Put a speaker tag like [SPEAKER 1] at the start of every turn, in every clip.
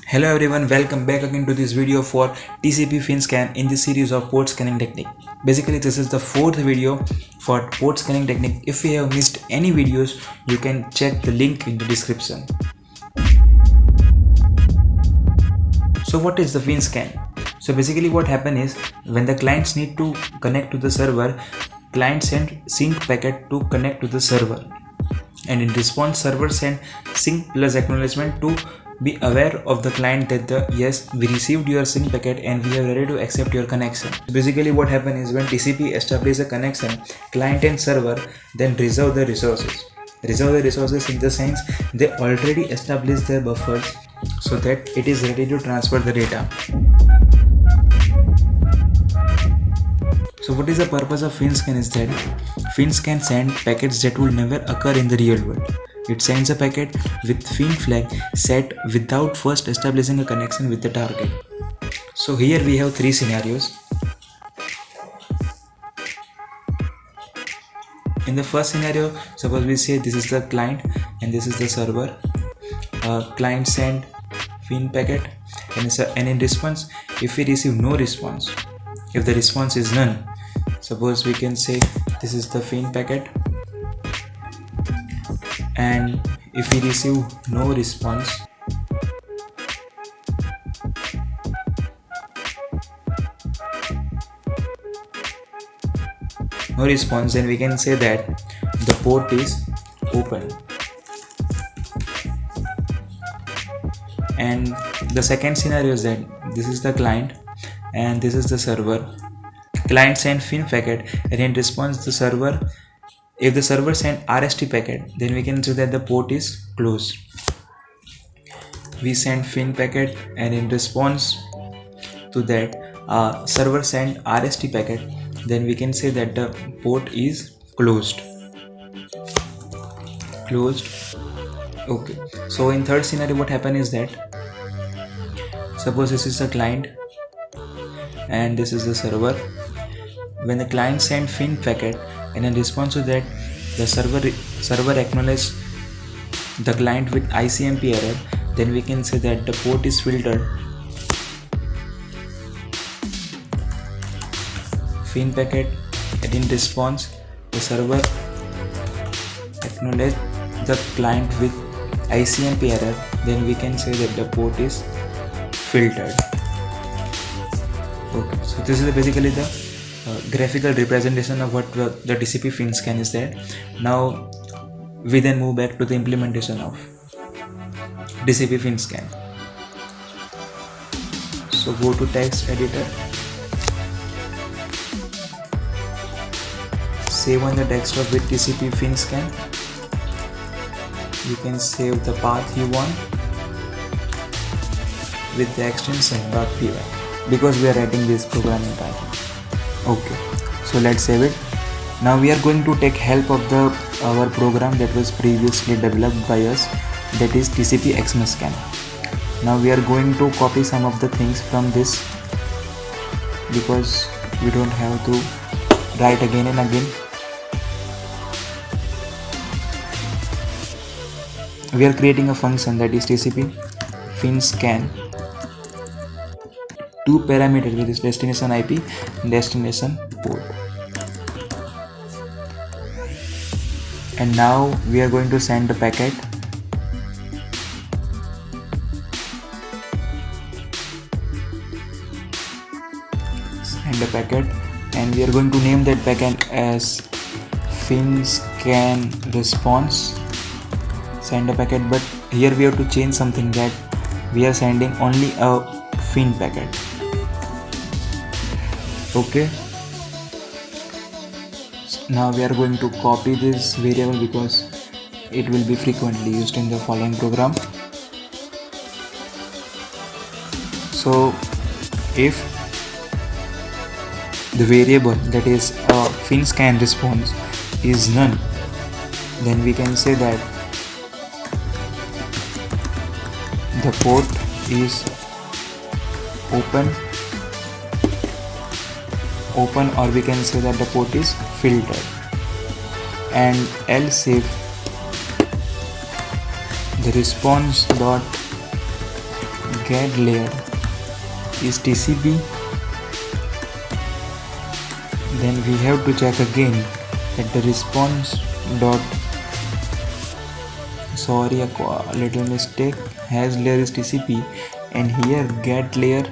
[SPEAKER 1] Hello everyone, welcome back again to this video for TCP FinScan in this series of port scanning technique. Basically this is the fourth video for port scanning technique. If you have missed any videos, you can check the link in the description. So what is the FinScan? So basically what happens is when the clients need to connect to the server, client send sync packet to connect to the server, and in response server send sync plus acknowledgement to be aware of the client that yes, we received your sync packet and we are ready to accept your connection. Basically what happens is when TCP establishes a connection, client and server then reserve the resources. Reserve the resources in the sense they already established their buffers so that it is ready to transfer the data. So what is the purpose of FinScan is that FinScan send packets that will never occur in the real world. It sends a packet with Fin flag set without first establishing a connection with the target. So here we have three scenarios. In the first scenario, suppose we say this is the client and this is the server. Client send Fin packet and in response, if we receive no response, if the response is none, suppose we can say this is the Fin packet, and if we receive no response, then we can say that the port is open. And the second scenario is that this is the client and this is the server. Client send Fin packet and in response the server, if the server send RST packet, then we can say that the port is closed. We send Fin packet and in response to that server send RST packet, then we can say that the port is closed. Okay, so in third scenario what happen is that suppose this is the client and this is the server. When the client send Fin packet and in response to that the server acknowledge the client with ICMP error, then we can say that the port is filtered. Fin packet and in response the server acknowledge the client with ICMP error, then we can say that the port is filtered. Okay, so this is basically the graphical representation of what the TCP FinScan is there. Now we then move back to the implementation of TCP FinScan. So go to text editor, save on the desktop with TCP FinScan. You can save the path you want with the extension .py because we are writing this program in Python. Okay, so let's save it. Now we are going to take help of our program that was previously developed by us, that is TCP XMS Scan. Now we are going to copy some of the things from this because we don't have to write again and again. We are creating a function that is TCP FinScan, two parameters with this destination IP and destination port. And now we are going to send the packet. And we are going to name that packet as FinScan response. Send a packet, but here we have to change something, that we are sending only a Fin packet. Okay, now we are going to copy this variable because it will be frequently used in the following program. So if the variable that is a FinScan response is none, then we can say that the port is open, or we can say that the port is filtered. And else if the response dot get layer is TCP. Then we have to check again that the response dot, sorry, a little mistake, has layer is TCP, and here get layer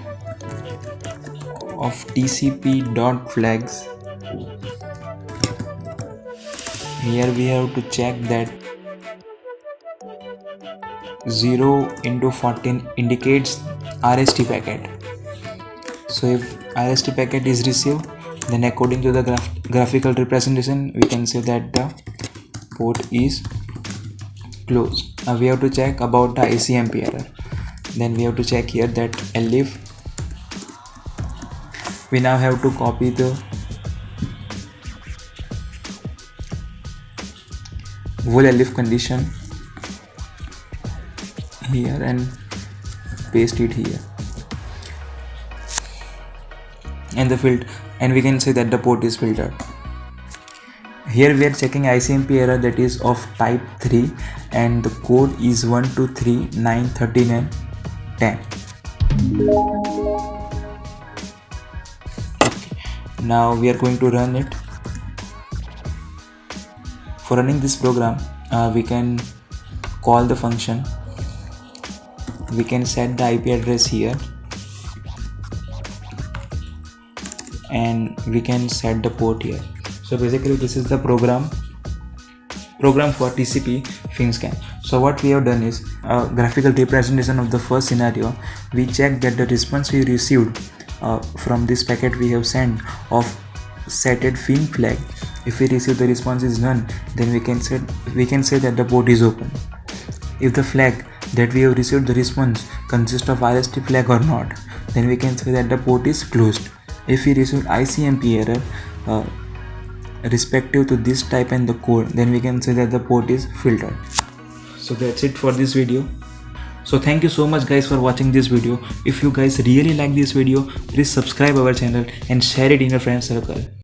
[SPEAKER 1] of TCP dot flags. Here we have to check that 0 into 14 indicates RST packet. So if RST packet is received, then according to the graphical representation, we can say that the port is closed. Now we have to check about the ICMP error. Then we have to check here that elif. We now have to copy the whole elif condition here and paste it here, and the field, and we can say that the port is filtered. Here we are checking ICMP error that is of type 3, and the code is 1 2 3 9 13 and 10. Now we are going to run it. For running this program, we can call the function. We can set the IP address here, and we can set the port here. So basically this is the program for TCP FinScan. So what we have done is a graphical representation of the first scenario. We check that the response we received from this packet we have sent of setted fin flag. If we receive the response is none, then we can say that the port is open. If the flag that we have received the response consists of RST flag or not, then we can say that the port is closed. If we receive ICMP error respective to this type and the code, then we can say that the port is filtered. So that's it for this video. So thank you so much guys for watching this video. If you guys really like this video, please subscribe our channel and share it in your friend circle.